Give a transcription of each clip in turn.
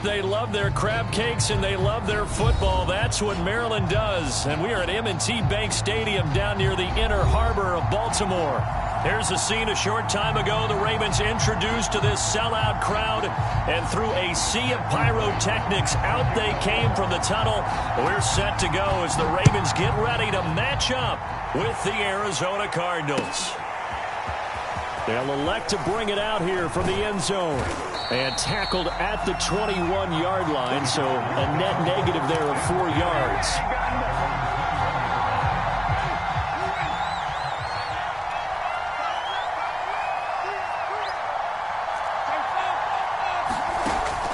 They love their crab cakes and they love their football. That's what Maryland does. And we are at M&T Bank Stadium down near the Inner Harbor of Baltimore. Here's a scene a short time ago. The Ravens introduced to this sellout crowd, and through a sea of pyrotechnics, out they came from the tunnel. We're set to go as the Ravens get ready to match up with the Arizona Cardinals. They'll elect to bring it out here from the end zone. And tackled at the 21-yard line, so a net negative there of 4 yards.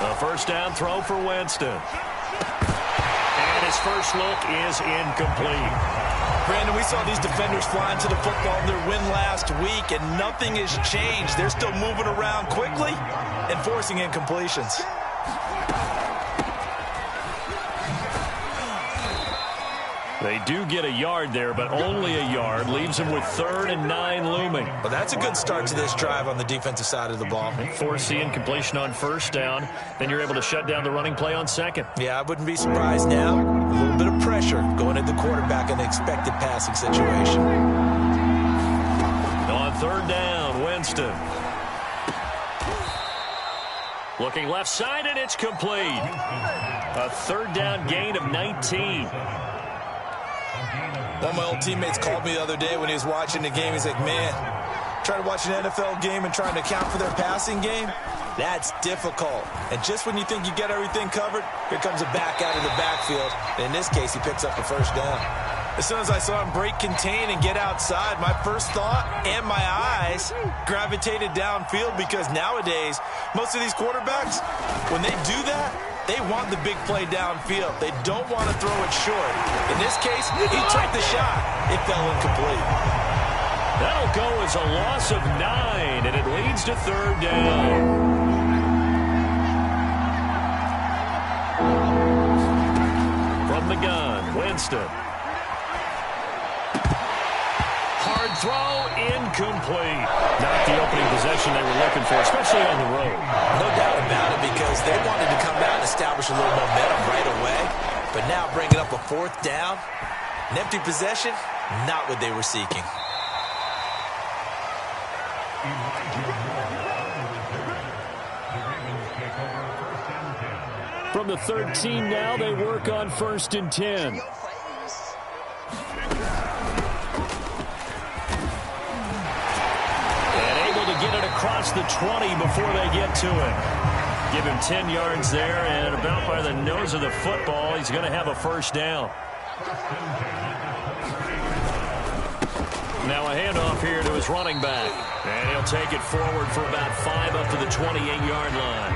A first down throw for Winston. And his first look is incomplete. Brandon, we saw these defenders flying to the football in their win last week, and nothing has changed. They're still moving around quickly and forcing incompletions. They do get a yard there, but only a yard. Leaves them with 3rd and 9 looming. Well, that's a good start to this drive on the defensive side of the ball. Force the incompletion on first down. Then you're able to shut down the running play on second. Yeah, I wouldn't be surprised now. A little bit of pressure going at the quarterback in the expected passing situation. On 3rd down, Winston. Looking left side, and it's complete. A 3rd down gain of 19. One of my old teammates called me the other day when he was watching the game. He's like, man, trying to watch an NFL game and trying to account for their passing game, that's difficult. And just when you think you get everything covered, here comes a back out of the backfield. And in this case, he picks up a first down. As soon as I saw him break contain and get outside, my first thought and my eyes gravitated downfield, because nowadays, most of these quarterbacks, when they do that, they want the big play downfield. They don't want to throw it short. In this case, he took the shot. It fell incomplete. That'll go as a loss of 9, and it leads to 3rd down. From the gun, Winston. Hard throw, incomplete. Not the opening possession they were looking for, especially on the road. No doubt about it, because they wanted to come out and establish a little momentum right away. But now bringing up a 4th down, an empty possession, not what they were seeking. From the 13 now, they work on 1st and 10. Get it across the 20 before they get to it. Give him 10 yards there, and about by the nose of the football, he's going to have a first down. Now a handoff here to his running back. And he'll take it forward for about 5 up to the 28-yard line.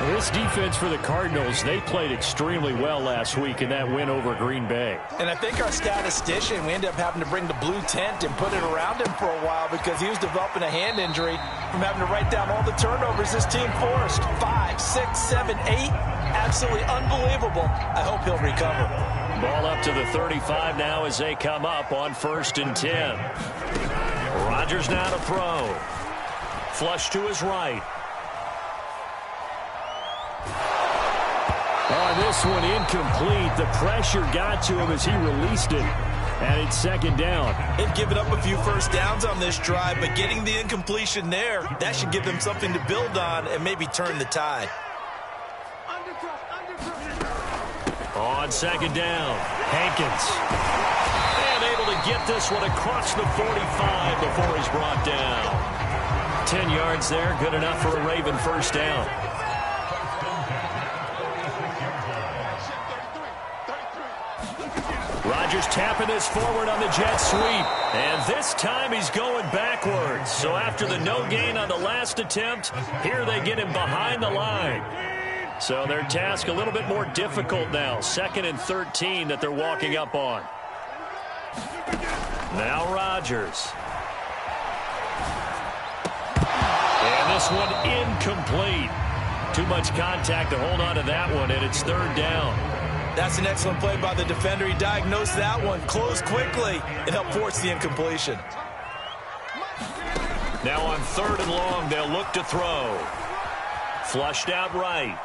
This defense for the Cardinals, they played extremely well last week in that win over Green Bay. And I think our statistician, we ended up having to bring the blue tent and put it around him for a while, because he was developing a hand injury from having to write down all the turnovers this team forced. 5, 6, 7, 8. Absolutely unbelievable. I hope he'll recover. Ball up to the 35 now as they come up on 1st and 10. Rodgers now to throw. Flush to his right. Oh, this one incomplete. The pressure got to him as he released it. And it's 2nd down. They've given up a few first downs on this drive, but getting the incompletion there, that should give them something to build on and maybe turn the tide. On 2nd down, Hankins. And able to get this one across the 45 before he's brought down. 10 yards there, good enough for a Raven first down. Rodgers tapping this forward on the jet sweep. And this time he's going backwards. So after the no gain on the last attempt, here they get him behind the line. So their task a little bit more difficult now. 2nd and 13 that they're walking up on. Now Rodgers. And this one incomplete. Too much contact to hold on to that one, and it's 3rd down. That's an excellent play by the defender. He diagnosed that one, closed quickly, and helped force the incompletion. Now on 3rd and long, they'll look to throw. Flushed out right.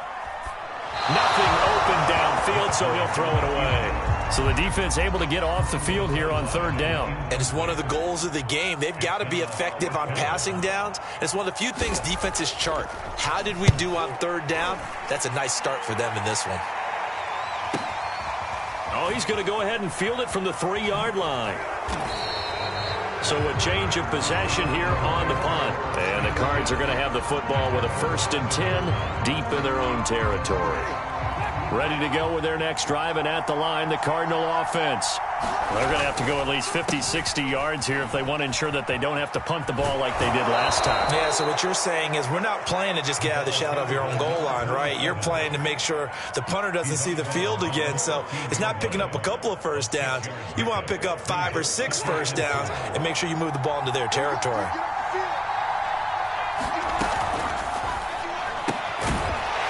Nothing open downfield, so he'll throw it away. So the defense able to get off the field here on third down. And it's one of the goals of the game. They've got to be effective on passing downs. It's one of the few things defenses chart. How did we do on third down? That's a nice start for them in this one. Oh, he's going to go ahead and field it from the 3-yard line. So a change of possession here on the punt. And the Cards are going to have the football with a 1st and 10 deep in their own territory. Ready to go with their next drive, and at the line, the Cardinal offense. They're going to have to go at least 50, 60 yards here if they want to ensure that they don't have to punt the ball like they did last time. Yeah, so what you're saying is we're not playing to just get out of the shadow of your own goal line, right? You're playing to make sure the punter doesn't see the field again. So it's not picking up a couple of first downs. You want to pick up 5 or 6 first downs and make sure you move the ball into their territory.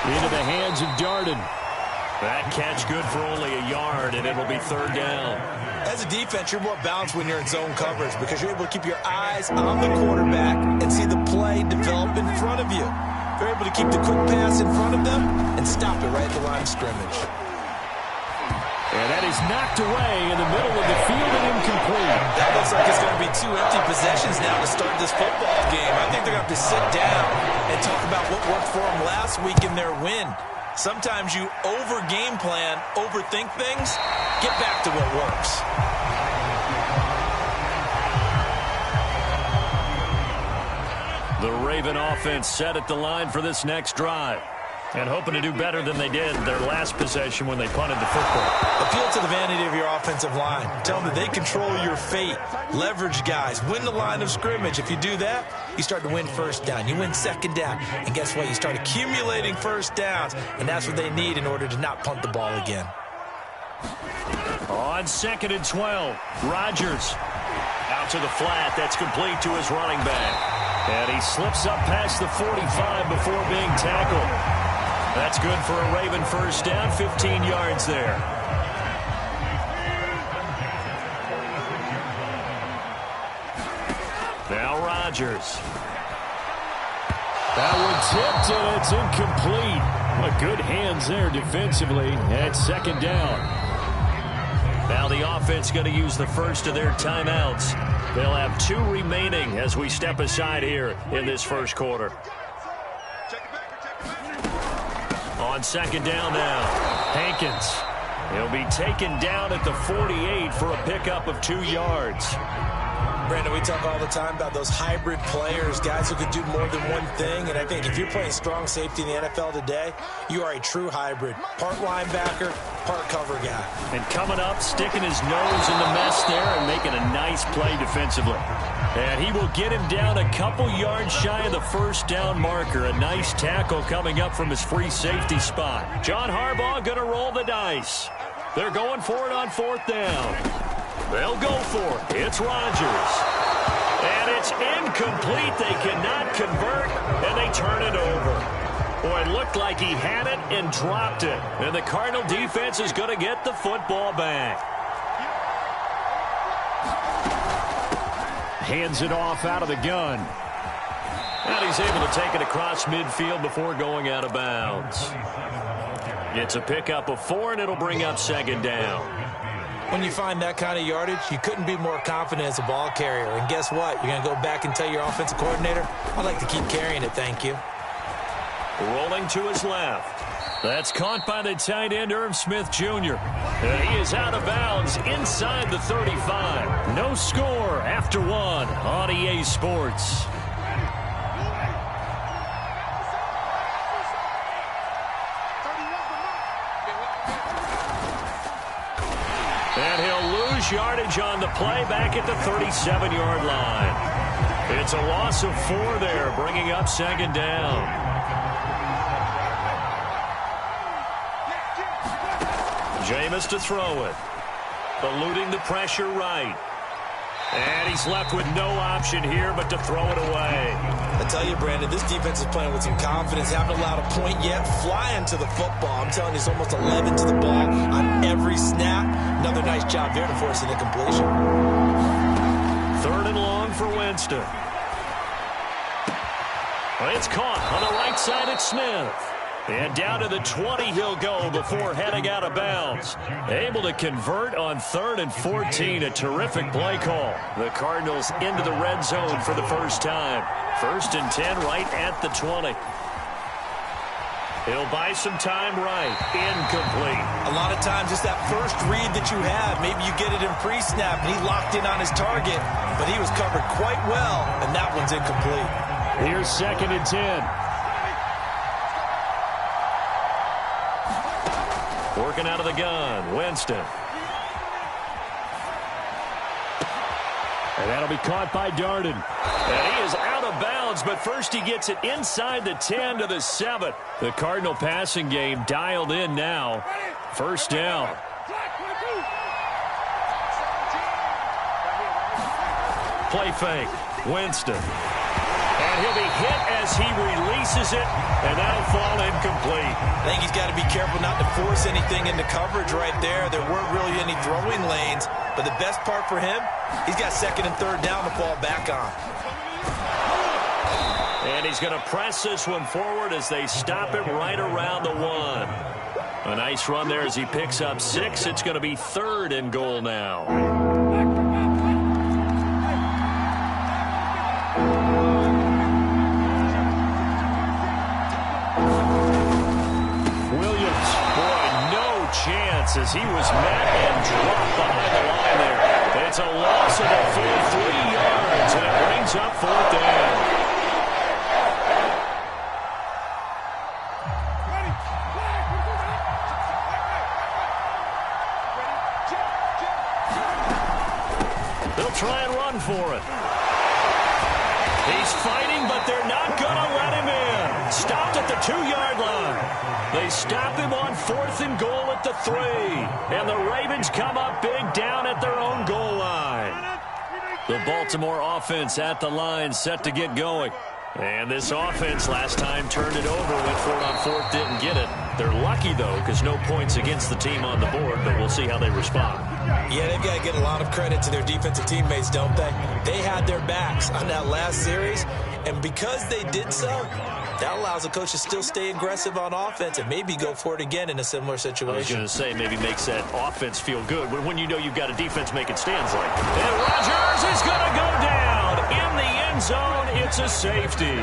Into the hands of Darden. That catch good for only a yard, and it will be third down. As a defense, you're more balanced when you're in zone coverage because you're able to keep your eyes on the quarterback and see the play develop in front of you. You're able to keep the quick pass in front of them and stop it right at the line of scrimmage. And that is knocked away in the middle of the field and incomplete. That looks like it's going to be 2 empty possessions now to start this football game. I think they're going to have to sit down and talk about what worked for them last week in their win. Sometimes you over-game plan, overthink things. Get back to what works. The Raven offense set at the line for this next drive. And hoping to do better than they did their last possession when they punted the football. Appeal to the vanity of your offensive line. Tell them that they control your fate. Leverage guys. Win the line of scrimmage. If you do that, you start to win first down. You win second down. And guess what? You start accumulating first downs. And that's what they need in order to not punt the ball again. On 2nd and 12, Rodgers out to the flat. That's complete to his running back. And he slips up past the 45 before being tackled. That's good for a Raven first down, 15 yards there. Now Rodgers. That one tipped, and it's incomplete. But good hands there defensively at 2nd down. Now the offense going to use the first of their timeouts. They'll have 2 remaining as we step aside here in this first quarter. On 2nd down now, Hankins. He'll be taken down at the 48 for a pickup of 2 yards. Brandon, we talk all the time about those hybrid players, guys who could do more than one thing. And I think if you're playing strong safety in the NFL today, you are a true hybrid. Part linebacker, part cover guy. And coming up, sticking his nose in the mess there and making a nice play defensively. And he will get him down a couple yards shy of the first down marker. A nice tackle coming up from his free safety spot. John Harbaugh going to roll the dice. They're going for it on 4th down. They'll go for it. It's Rodgers. And it's incomplete. They cannot convert, and they turn it over. Boy, it looked like he had it and dropped it. And the Cardinal defense is going to get the football back. Hands it off out of the gun. And he's able to take it across midfield before going out of bounds. It's a pickup of 4, and it'll bring up 2nd down. When you find that kind of yardage, you couldn't be more confident as a ball carrier. And guess what? You're going to go back and tell your offensive coordinator, I'd like to keep carrying it, thank you. Rolling to his left. That's caught by the tight end, Irv Smith Jr. And he is out of bounds inside the 35. No score after 1 on EA Sports. And he'll lose yardage on the play back at the 37-yard line. It's a loss of 4 there, bringing up 2nd down. Jameis to throw it. Eluding the pressure right. And he's left with no option here but to throw it away. I tell you, Brandon, this defense is playing with some confidence. Haven't allowed a point yet. Flying to the football. I'm telling you, it's almost 11 to the ball on every snap. Another nice job there to force an incompletion. 3rd and long for Winston. It's caught on the right side at Smith. And down to the 20 he'll go before heading out of bounds. Able to convert on 3rd and 14. A terrific play call. The Cardinals into the red zone for the first time. 1st and 10 right at the 20. He'll buy some time right. Incomplete. A lot of times it's that first read that you have. Maybe you get it in pre-snap, and he locked in on his target, but he was covered quite well, and that one's incomplete. Here's 2nd and 10. Working out of the gun, Winston. And that'll be caught by Darden. And he is out of bounds, but first he gets it inside the 10 to the 7. The Cardinal passing game dialed in now. 1st down. Play fake, Winston. And he'll be hit as he releases it, and that'll fall incomplete. I think he's got to be careful not to force anything into coverage right there. There weren't really any throwing lanes, but the best part for him, he's got 2nd and 3rd down to fall back on. And he's going to press this one forward as they stop it right around the 1. A nice run there as he picks up 6. It's going to be 3rd and goal now. As he was met and dropped behind the line there. It's a loss of a full 3 yards, and it brings up 4th down. They'll try and run for it. He's fighting, but they're not going to let him in. Stopped at the 2-yard line. They stop him on 4th and goal at the 3. And the Ravens come up big down at their own goal line. The Baltimore offense at the line, set to get going. And this offense last time turned it over, went for it on 4th, didn't get it. They're lucky, though, because no points against the team on the board, but we'll see how they respond. Yeah, they've got to get a lot of credit to their defensive teammates, don't they? They had their backs on that last series, and because they did so, that allows the coach to still stay aggressive on offense and maybe go for it again in a similar situation. I was going to say maybe makes that offense feel good when you know you've got a defense making stands like that. And Rodgers is going to go down in the end zone. It's a safety.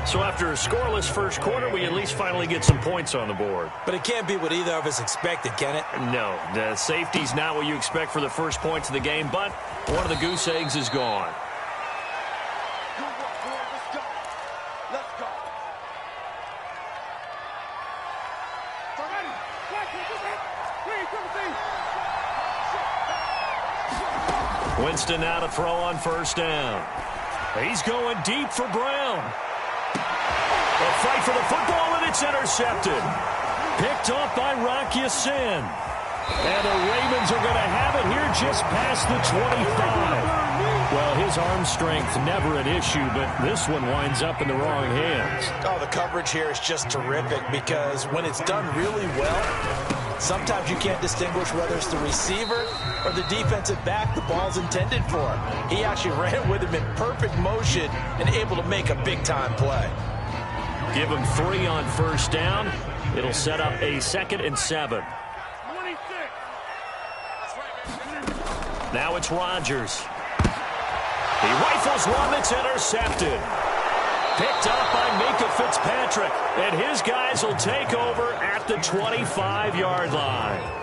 So after a scoreless first quarter, we at least finally get some points on the board. But it can't be what either of us expected, can it? No, the safety's not what you expect for the first points of the game, but one of the goose eggs is gone. Winston now to throw on 1st down. He's going deep for Brown. A fight for the football, and it's intercepted. Picked off by Rocky Sin. And the Ravens are going to have it here just past the 25. Well, his arm strength never an issue, but this one winds up in the wrong hands. Oh, the coverage here is just terrific because when it's done really well, sometimes you can't distinguish whether it's the receiver or the defensive back the ball's intended for. He actually ran with him in perfect motion and able to make a big-time play. Give him 3 on 1st down. It'll set up a 2nd and 7. Now it's Rodgers. He rifles one that's intercepted. Picked up by Minka Fitzpatrick. And his guys will take over at the 25-yard line.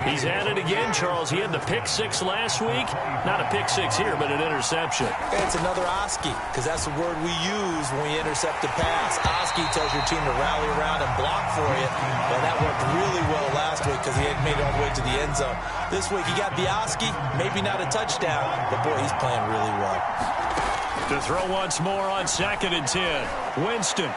He's at it again, Charles. He had the pick 6 last week. Not a pick 6 here, but an interception. It's another Oski, because that's the word we use when we intercept a pass. Oski tells your team to rally around and block for you. Well, that worked really well last week because he had made it all the way to the end zone. This week, he got the Oski, maybe not a touchdown, but, boy, he's playing really well. To throw once more on 2nd and 10. Winston.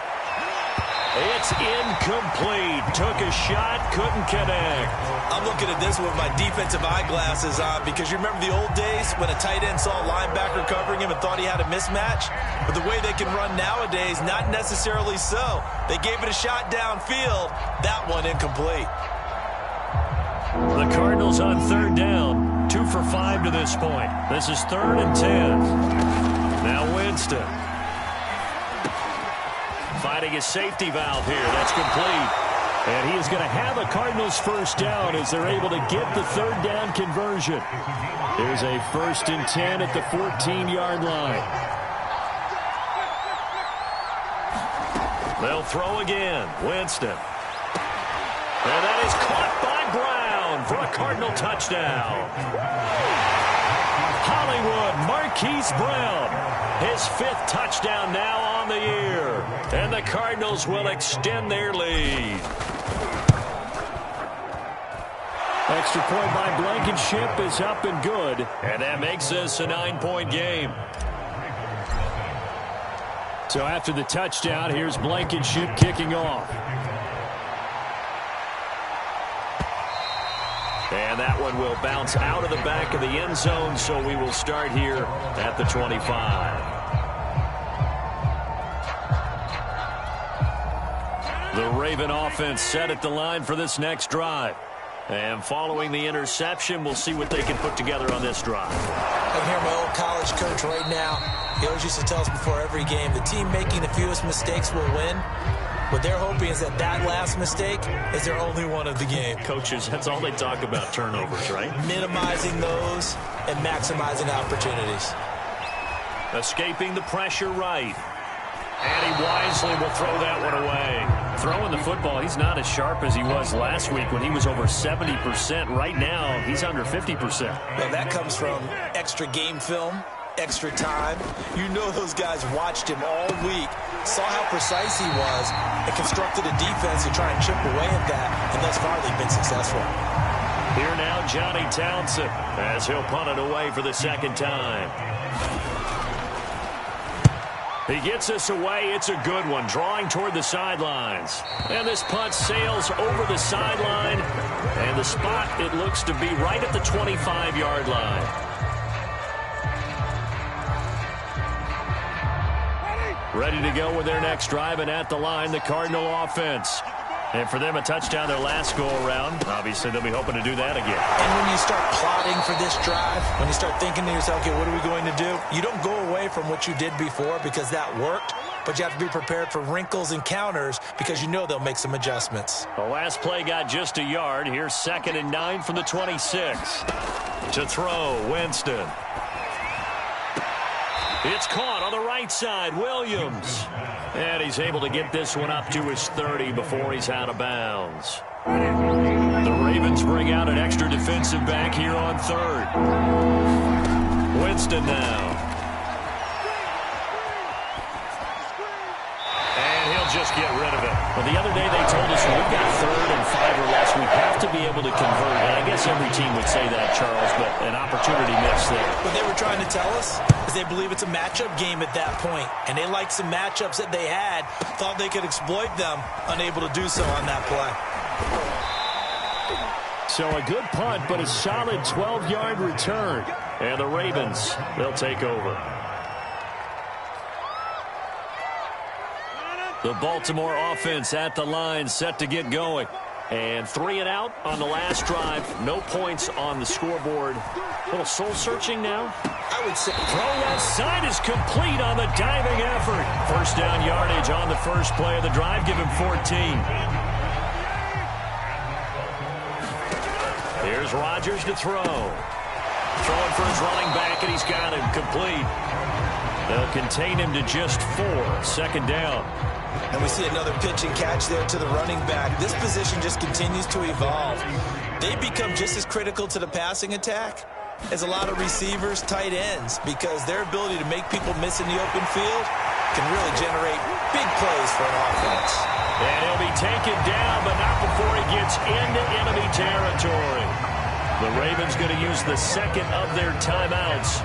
It's incomplete. Took a shot, couldn't connect. I'm looking at this with my defensive eyeglasses on because you remember the old days when a tight end saw a linebacker covering him and thought he had a mismatch? But the way they can run nowadays, not necessarily so. They gave it a shot downfield. That one incomplete. The Cardinals on 3rd down. 2 for 5 to this point. This is 3rd and 10. Now Winston. finding his safety valve here. That's complete. And he is going to have a Cardinals first down as they're able to get the third down conversion. There's a 1st and 10 at the 14-yard line. They'll throw again. Winston. And that is caught by Brown for a Cardinal touchdown. Hollywood Marquise Brown. His 5th touchdown now on the year. And the Cardinals will extend their lead. Extra point by Blankenship is up and good. And that makes this a 9-point game. So after the touchdown, here's Blankenship kicking off. And that one will bounce out of the back of the end zone, so we will start here at the 25. The Raven offense set at the line for this next drive. And following the interception, we'll see what they can put together on this drive. I can hear my old college coach right now. He always used to tell us before every game, the team making the fewest mistakes will win. What they're hoping is that last mistake is their only one of the game. Coaches, that's all they talk about, turnovers, right? Minimizing those and maximizing opportunities. Escaping the pressure right. And he wisely will throw that one away. Throwing the football, he's not as sharp as he was last week when he was over 70%. Right now, he's under 50%. Well, that comes from extra game film, extra time. You know those guys watched him all week, saw how precise he was, and constructed a defense to try and chip away at that, and thus far they've been successful. Here now, Johnny Townsend, as he'll punt it away for the 2nd time. He gets us away. It's a good one, drawing toward the sidelines. And this punt sails over the sideline, and the spot, it looks to be right at the 25-yard line. Ready to go with their next drive, and at the line, the Cardinal offense. And for them, a touchdown their last go-around. Obviously, they'll be hoping to do that again. And when you start plotting for this drive, when you start thinking to yourself, okay, what are we going to do? You don't go away from what you did before because that worked, but you have to be prepared for wrinkles and counters because you know they'll make some adjustments. The last play got just a yard. Here's 2nd and 9 from the 26. To throw, Winston. It's caught on the right side, Williams. And he's able to get this one up to his 30 before he's out of bounds. The Ravens bring out an extra defensive back here on 3rd. Winston now. And he'll just get rid of it. Well, the other day they told us when we've got 3rd and 5 or less, we have to be able to convert. And I guess every team would say that, Charles, but an opportunity missed there. What they were trying to tell us is they believe it's a matchup game at that point. And they liked some matchups that they had, thought they could exploit them, unable to do so on that play. So a good punt, but a solid 12-yard return. And the Ravens, they'll take over. The Baltimore offense at the line, set to get going. And 3 and out on the last drive. No points on the scoreboard. A little soul-searching now. I would say throw outside is complete on the diving effort. First down yardage on the first play of the drive. Give him 14. Here's Rodgers to throw. Throwing for his running back, and he's got him complete. They'll contain him to just 4. 2nd down. And we see another pitch and catch there to the running back. This position just continues to evolve. They become just as critical to the passing attack as a lot of receivers, tight ends, because their ability to make people miss in the open field can really generate big plays for an offense. And he'll be taken down, but not before he gets into enemy territory. The Ravens going to use the 2nd of their timeouts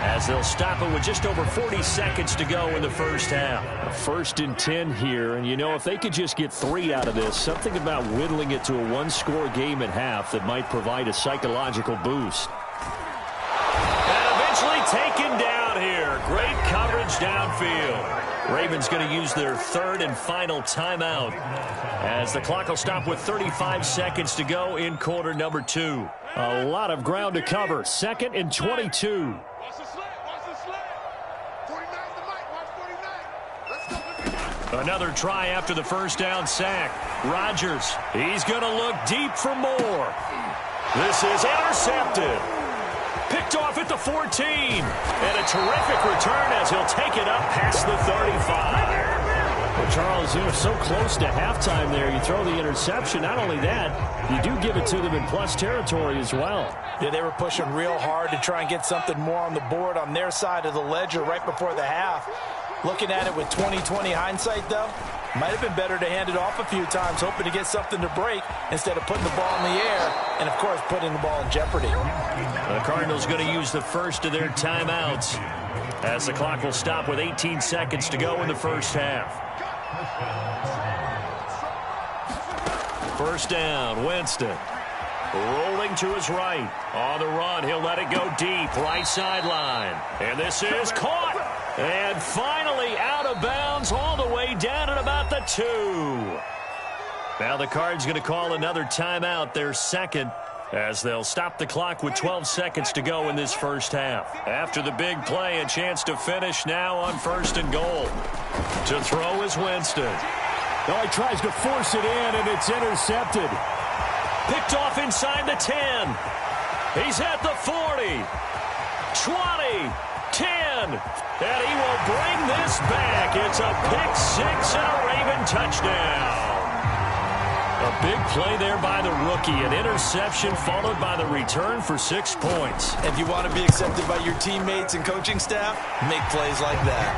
as they'll stop it with just over 40 seconds to go in the first half. A 1st and 10 here, and you know, if they could just get 3 out of this, something about whittling it to a 1-score game at half that might provide a psychological boost. And eventually taken down here. Great coverage downfield. Ravens going to use their 3rd and final timeout as the clock will stop with 35 seconds to go in quarter number 2. A lot of ground to cover. 2nd and 22. Another try after the first down sack. Rodgers, he's going to look deep for more. This is intercepted. Picked off at the 14. And a terrific return as he'll take it up past the 35. Well, Charles, you're so close to halftime there. You throw the interception. Not only that, you do give it to them in plus territory as well. Yeah, they were pushing real hard to try and get something more on the board on their side of the ledger right before the half. Looking at it with 20/20 hindsight, though, might have been better to hand it off a few times, hoping to get something to break instead of putting the ball in the air and, of course, putting the ball in jeopardy. The Cardinals going to use the first of their timeouts as the clock will stop with 18 seconds to go in the first half. First down, Winston. Rolling to his right. On the run, he'll let it go deep. Right sideline. And this is caught. And finally out of bounds all the way down at about the 2. Now the Cards going to call another timeout, their second, as they'll stop the clock with 12 seconds to go in this first half. After the big play, a chance to finish now on 1st and goal. To throw is Winston. Oh, he tries to force it in, and it's intercepted. Picked off inside the 10. He's at the 40. 20. 10. And he will bring this back. It's a pick-6 and a Raven touchdown. A big play there by the rookie. An interception followed by the return for 6 points. If you want to be accepted by your teammates and coaching staff, make plays like that.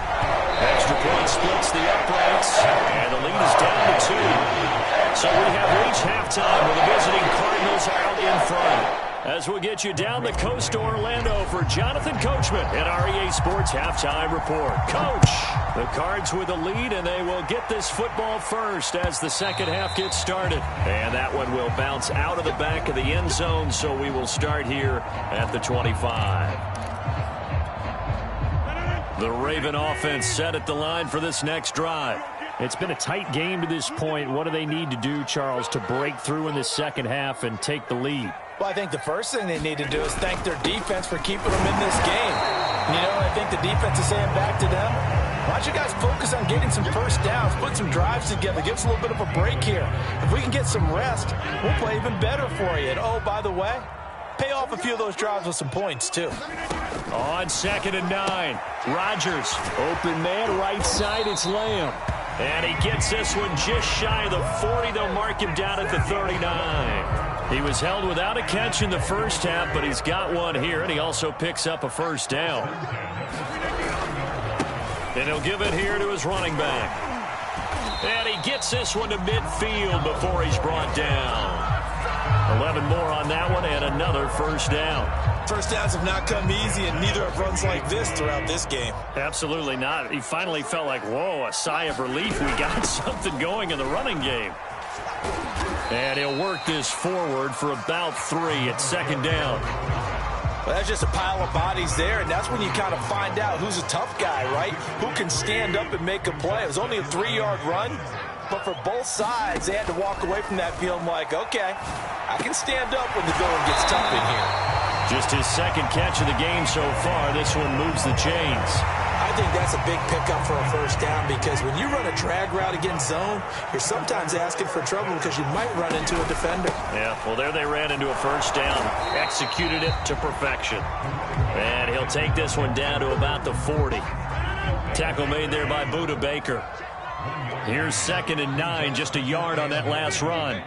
Extra point splits the uprights, and the lead is down to 2. So we have reached halftime with the visiting Cardinals out in front. As we'll get you down the coast to Orlando for Jonathan Coachman at our EA Sports Halftime Report. Coach, the Cards with the lead, and they will get this football first as the second half gets started. And that one will bounce out of the back of the end zone, so we will start here at the 25. The Raven offense set at the line for this next drive. It's been a tight game to this point. What do they need to do, Charles, to break through in the second half and take the lead? Well, I think the first thing they need to do is thank their defense for keeping them in this game. You know, I think the defense is saying back to them, why don't you guys focus on getting some first downs, put some drives together, give us a little bit of a break here. If we can get some rest, we'll play even better for you. And, oh, by the way, pay off a few of those drives with some points, too. On 2nd and 9, Rodgers. Open man, right side, it's Lamb. And he gets this one just shy of the 40. They'll mark him down at the 39. He was held without a catch in the first half, but he's got one here, and he also picks up a first down. And he'll give it here to his running back. And he gets this one to midfield before he's brought down. 11 more on that one, and another first down. First downs have not come easy, and neither have runs like this throughout this game. Absolutely not. He finally felt like, whoa, a sigh of relief. We got something going in the running game. And he'll work this forward for about 3 at 2nd down. Well, that's just a pile of bodies there, and that's when you kind of find out who's a tough guy, right? Who can stand up and make a play. It was only a 3-yard run, but for both sides, they had to walk away from that feeling like, okay, I can stand up when the going gets tough in here. Just his second catch of the game so far. This one moves the chains. I think that's a big pickup for a first down because when you run a drag route against zone, you're sometimes asking for trouble because you might run into a defender. Yeah, well, there they ran into a first down. Executed it to perfection. And he'll take this one down to about the 40. Tackle made there by Budda Baker. Here's 2nd and 9, just a yard on that last run.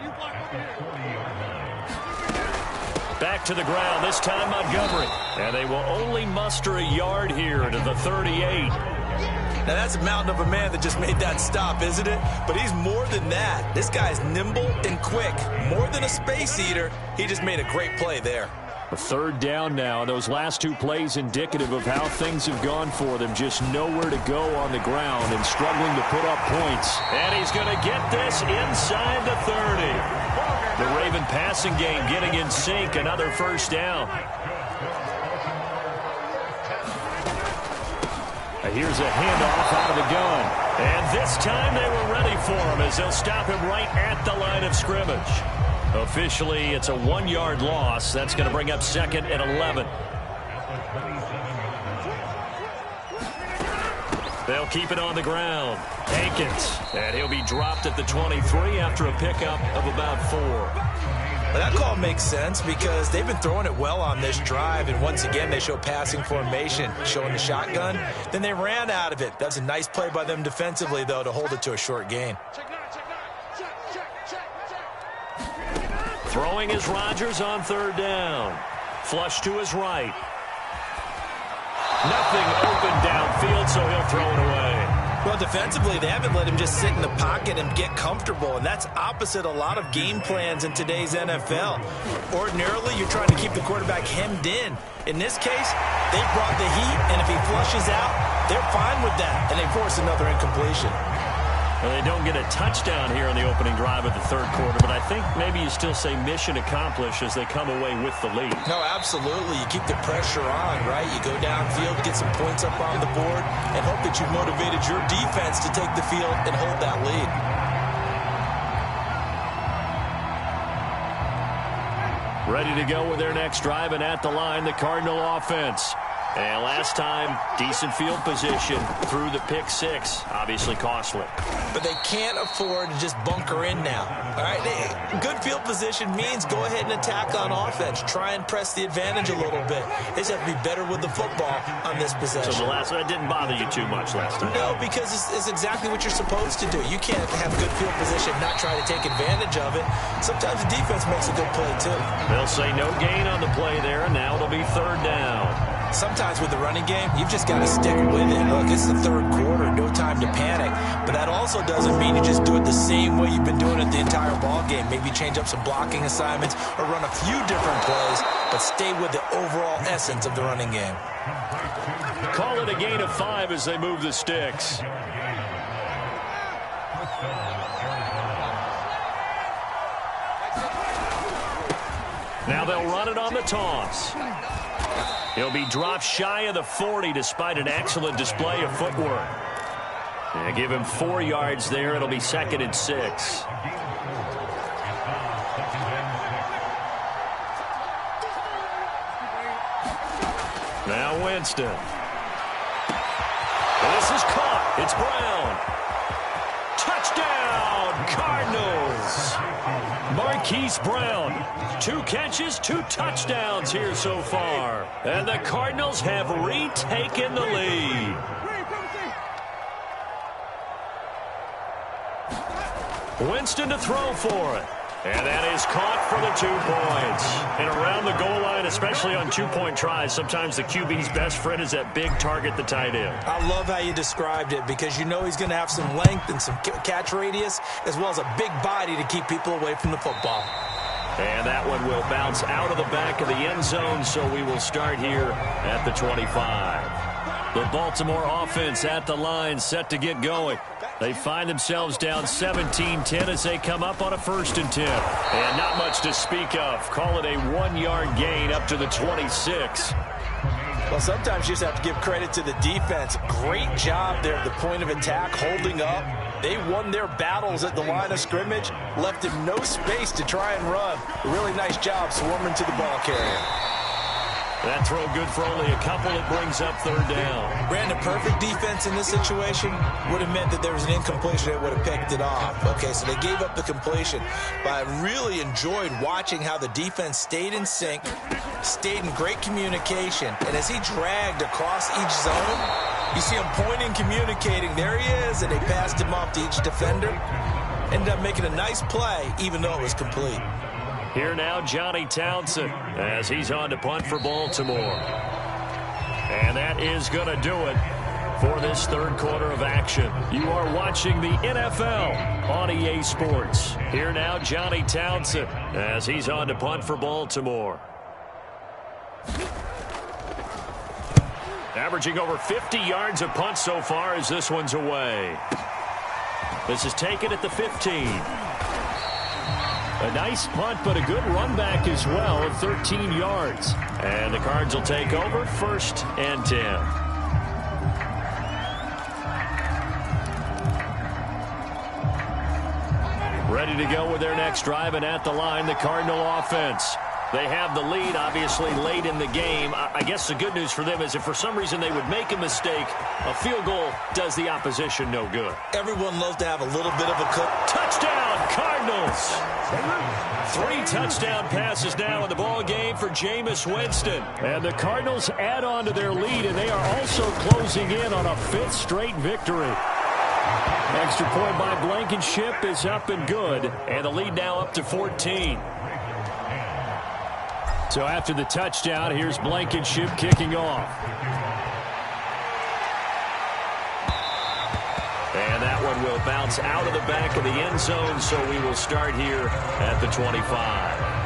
Back to the ground, this time Montgomery. And they will only muster a yard here to the 38. Now that's a mountain of a man that just made that stop, isn't it? But he's more than that. This guy's nimble and quick. More than a space eater, he just made a great play there. A 3rd down now. Those last 2 plays indicative of how things have gone for them. Just nowhere to go on the ground and struggling to put up points. And he's going to get this inside the 30. The Raven passing game getting in sync. Another first down. Here's a handoff out of the gun. And this time they were ready for him as they'll stop him right at the line of scrimmage. Officially, it's a 1-yard loss. That's going to bring up 2nd and 11. They'll keep it on the ground. Hankins, and he'll be dropped at the 23 after a pickup of about 4. Well, that call makes sense because they've been throwing it well on this drive, and once again they show passing formation, showing the shotgun. Then they ran out of it. That's a nice play by them defensively, though, to hold it to a short gain. Throwing is Rodgers on 3rd down. Flush to his right. Nothing open downfield, so he'll throw it away. Well, defensively, they haven't let him just sit in the pocket and get comfortable, and that's opposite a lot of game plans in today's NFL. Ordinarily, you're trying to keep the quarterback hemmed in. In this case, they brought the heat, and if he flushes out, they're fine with that, and they force another incompletion. Well, they don't get a touchdown here in the opening drive of the 3rd quarter, but I think maybe you still say mission accomplished as they come away with the lead. No, absolutely. You keep the pressure on, right? You go downfield, get some points up on the board, and hope that you've motivated your defense to take the field and hold that lead. Ready to go with their next drive, and at the line, the Cardinal offense. And last time, decent field position through the pick 6. Obviously costly. But they can't afford to just bunker in now. All right, good field position means go ahead and attack on offense. Try and press the advantage a little bit. They just have to be better with the football on this possession. So that didn't bother you too much last time? No, because it's exactly what you're supposed to do. You can't have good field position, not try to take advantage of it. Sometimes the defense makes a good play, too. They'll say no gain on the play there, and now it'll be 3rd down. Sometimes with the running game, you've just got to stick with it. Look, it's the 3rd quarter, no time to panic. But that also doesn't mean you just do it the same way you've been doing it the entire ball game. Maybe change up some blocking assignments or run a few different plays, but stay with the overall essence of the running game. Call it a gain of 5 as they move the sticks. Now they'll run it on the toss. He'll be dropped shy of the 40 despite an excellent display of footwork. Yeah, give him 4 yards there. It'll be 2nd and 6. Now Winston. This is caught. It's Brown. Touchdown, Cardinals. Marquise Brown. 2 catches, 2 touchdowns here so far. And the Cardinals have retaken the lead. Winston to throw for it. And that is caught for the 2 points. And around the goal line, especially on 2-point tries, sometimes the QB's best friend is that big target, the tight end. I love how you described it because you know he's going to have some length and some catch radius as well as a big body to keep people away from the football. And that one will bounce out of the back of the end zone, so we will start here at the 25. The Baltimore offense at the line, set to get going. They find themselves down 17-10 as they come up on a 1st and 10. And not much to speak of. Call it a 1-yard gain up to the 26. Well, sometimes you just have to give credit to the defense. Great job there at the point of attack, holding up. They won their battles at the line of scrimmage, left him no space to try and run. A really nice job swarming to the ball carrier. That throw good for only a couple. It brings up 3rd down. Brandon, perfect defense in this situation would have meant that there was an incompletion. They would have picked it off. Okay, so they gave up the completion. But I really enjoyed watching how the defense stayed in sync, stayed in great communication. And as he dragged across each zone, you see him pointing, communicating. There he is, and they passed him off to each defender. Ended up making a nice play, even though it was complete. Here now, Johnny Townsend, as he's on to punt for Baltimore. And that is going to do it for this 3rd quarter of action. You are watching the NFL on EA Sports. Here now, Johnny Townsend, as he's on to punt for Baltimore. Averaging over 50 yards a punt so far as this one's away. This is taken at the 15. A nice punt, but a good run back as well of 13 yards. And the Cards will take over 1st and 10. Ready to go with their next drive, and at the line, the Cardinal offense. They have the lead, obviously, late in the game. I guess the good news for them is if for some reason they would make a mistake, a field goal does the opposition no good. Everyone loves to have a little bit of a cook. Touchdown, Cardinals! 3 touchdown passes now in the ball game for Jameis Winston. And the Cardinals add on to their lead, and they are also closing in on a 5th straight victory. Extra point by Blankenship is up and good, and the lead now up to 14. So after the touchdown, here's Blankenship kicking off. And that one will bounce out of the back of the end zone, so we will start here at the 25.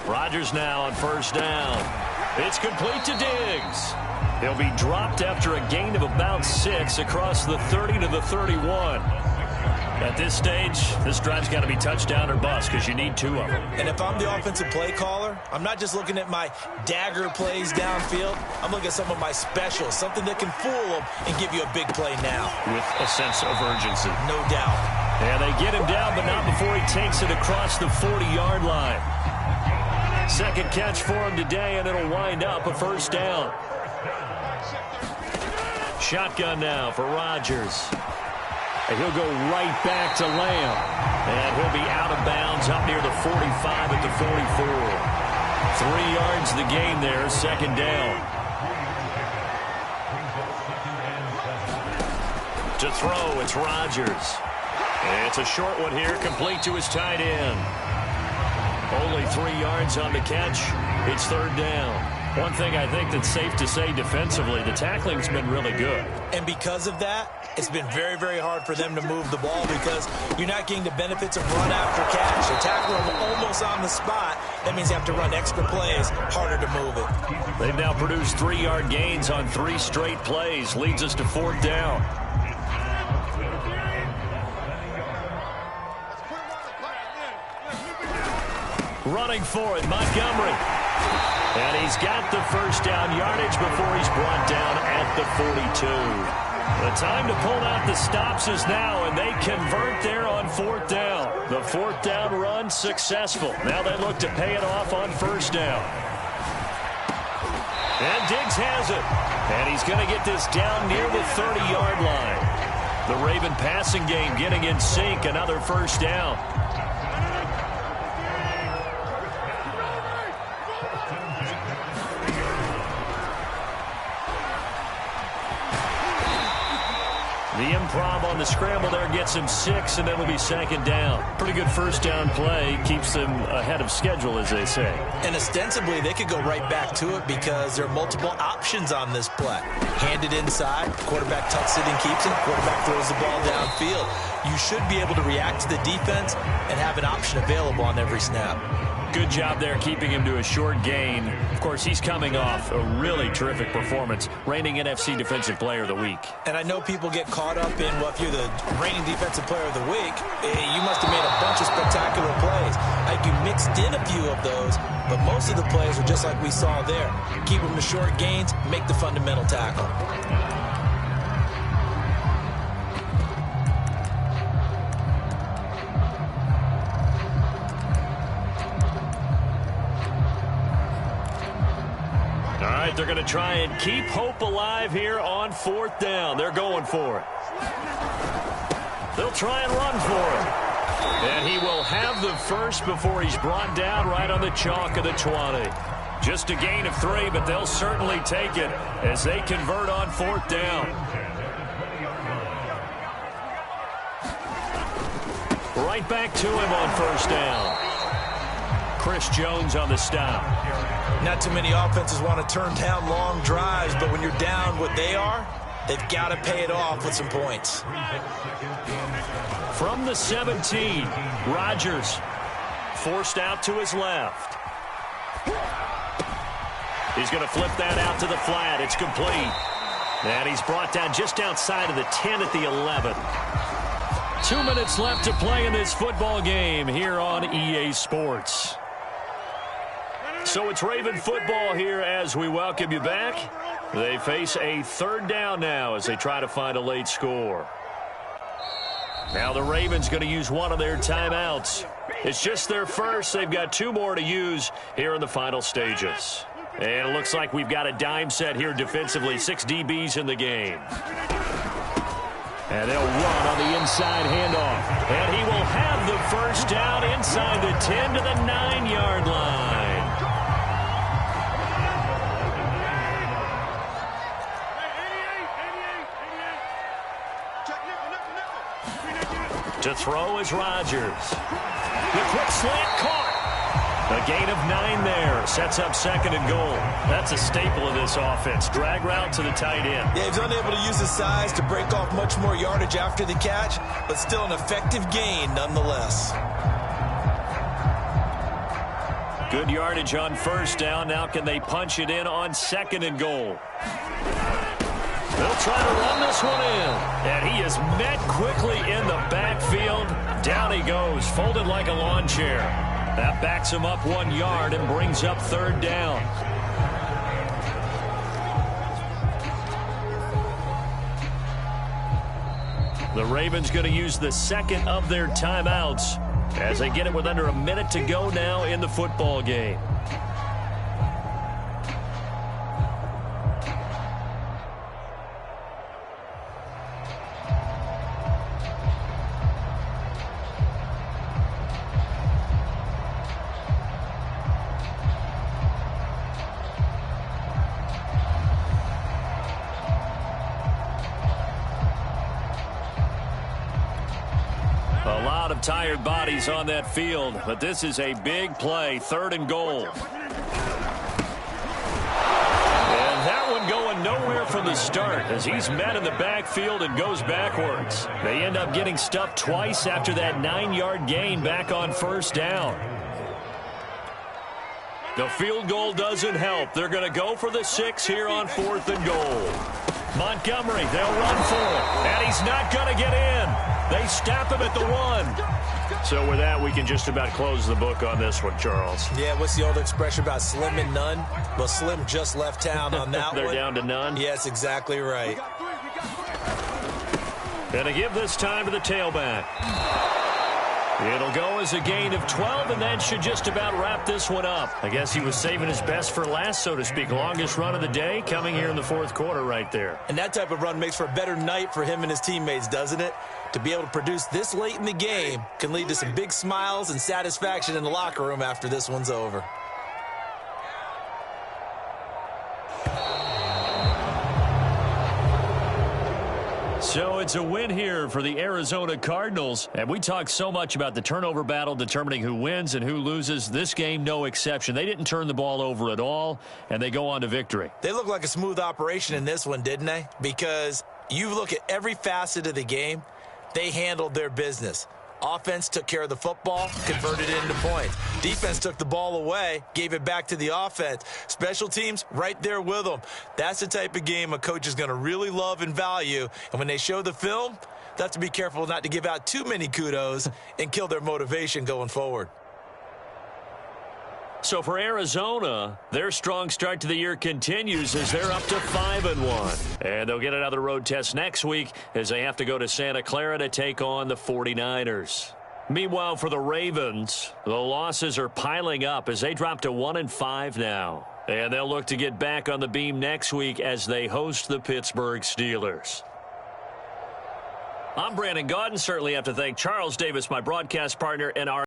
Rodgers now on first down. It's complete to Diggs. He'll be dropped after a gain of about 6 across the 30 to the 31. At this stage, this drive's got to be touchdown or bust because you need 2 of them. And if I'm the offensive play caller, I'm not just looking at my dagger plays downfield. I'm looking at some of my specials, something that can fool them and give you a big play now. With a sense of urgency. No doubt. And they get him down, but not before he takes it across the 40-yard line. Second catch for him today, and it'll wind up a first down. Shotgun now for Rodgers. And he'll go right back to Lamb. And he'll be out of bounds up near the 45 at the 44. 3 yards the gain there, second down. To throw, it's Rodgers. And it's a short one here, complete to his tight end. Only 3 yards on the catch. It's third down. One thing I think that's safe to say defensively, the tackling's been really good. And because of that, it's been very, very hard for them to move the ball because you're not getting the benefits of run after catch. You're tackling them almost on the spot. That means you have to run extra plays, harder to move it. They've now produced 3-yard gains on 3 straight plays. Leads us to fourth down. Running for it, Montgomery. And he's got the first down yardage before he's brought down at the 42. The time to pull out the stops is now, and they convert there on fourth down. The fourth down run successful. Now they look to pay it off on first down. And Diggs has it. And he's going to get this down near the 30-yard line. The Raven passing game getting in sync, another first down. The improv on the scramble there gets him 6, and it'll be second down. Pretty good first down play. Keeps them ahead of schedule, as they say. And ostensibly, they could go right back to it because there are multiple options on this play. Hand it inside, quarterback tucks it and keeps it, quarterback throws the ball downfield. You should be able to react to the defense and have an option available on every snap. Good job there keeping him to a short gain. Of course, he's coming off a really terrific performance, reigning NFC Defensive Player of the Week. And I know people get caught up in, well, if you're the reigning Defensive Player of the Week, you must have made a bunch of spectacular plays. Like you mixed in a few of those, but most of the plays are just like we saw there. Keep them to short gains, make the fundamental tackle. They're going to try and keep hope alive here on fourth down. They're going for it. They'll try and run for it. And he will have the first before he's brought down right on the chalk of the 20. Just a gain of 3, but they'll certainly take it as they convert on fourth down. Right back to him on first down. Chris Jones on the stop. Not too many offenses want to turn down long drives, but when you're down what they are, they've got to pay it off with some points. From the 17, Rodgers forced out to his left. He's going to flip that out to the flat. It's complete. And he's brought down just outside of the 10 at the 11. 2 minutes left to play in this football game here on EA Sports. So it's Raven football here as we welcome you back. They face a third down now as they try to find a late score. Now the Ravens going to use one of their timeouts. It's just their first. They've got 2 more to use here in the final stages. And it looks like we've got a dime set here defensively. 6 DBs in the game. And they'll run on the inside handoff. And he will have the first down inside the 10 to the 9-yard line. To throw is Rodgers. The quick slant caught. A gain of 9 there. Sets up 2nd and goal. That's a staple of this offense. Drag route to the tight end. Yeah, he's unable to use his size to break off much more yardage after the catch, but still an effective gain nonetheless. Good yardage on first down. Now can they punch it in on 2nd and goal? They'll try to run this one in. And he is met quickly in the backfield. Down he goes, folded like a lawn chair. That backs him up 1 yard and brings up 3rd down. The Ravens going to use the 2nd of their timeouts as they get it with under a minute to go now in the football game. A lot of tired bodies on that field, but this is a big play, 3rd and goal. And that one going nowhere from the start as he's met in the backfield and goes backwards. They end up getting stuffed twice after that 9-yard gain back on 1st down. The field goal doesn't help. They're going to go for the 6 here on 4th and goal. Montgomery, they'll run for it, and he's not going to get in. They stop him at the 1. So with that, we can just about close the book on this one, Charles. Yeah, what's the old expression about slim and none? Well, Slim just left town on that They're one. down to none? Yes, exactly right. Going to give this time to the tailback. It'll go as a gain of 12, and that should just about wrap this one up. I guess he was saving his best for last, so to speak. Longest run of the day coming here in the 4th quarter right there. And that type of run makes for a better night for him and his teammates, doesn't it? To be able to produce this late in the game can lead to some big smiles and satisfaction in the locker room after this one's over. So it's a win here for the Arizona Cardinals. And we talk so much about the turnover battle determining who wins and who loses. This game, no exception. They didn't turn the ball over at all, and they go on to victory. They look like a smooth operation in this one, didn't they? Because you look at every facet of the game, they handled their business. Offense took care of the football, converted it into points. Defense took the ball away, gave it back to the offense. Special teams, right there with them. That's the type of game a coach is going to really love and value. And when they show the film, they have to be careful not to give out too many kudos and kill their motivation going forward. So for Arizona, their strong start to the year continues as they're up to 5-1. And they'll get another road test next week as they have to go to Santa Clara to take on the 49ers. Meanwhile, for the Ravens, the losses are piling up as they drop to 1-5 now. And they'll look to get back on the beam next week as they host the Pittsburgh Steelers. I'm Brandon Gaudin. Certainly have to thank Charles Davis, my broadcast partner, and our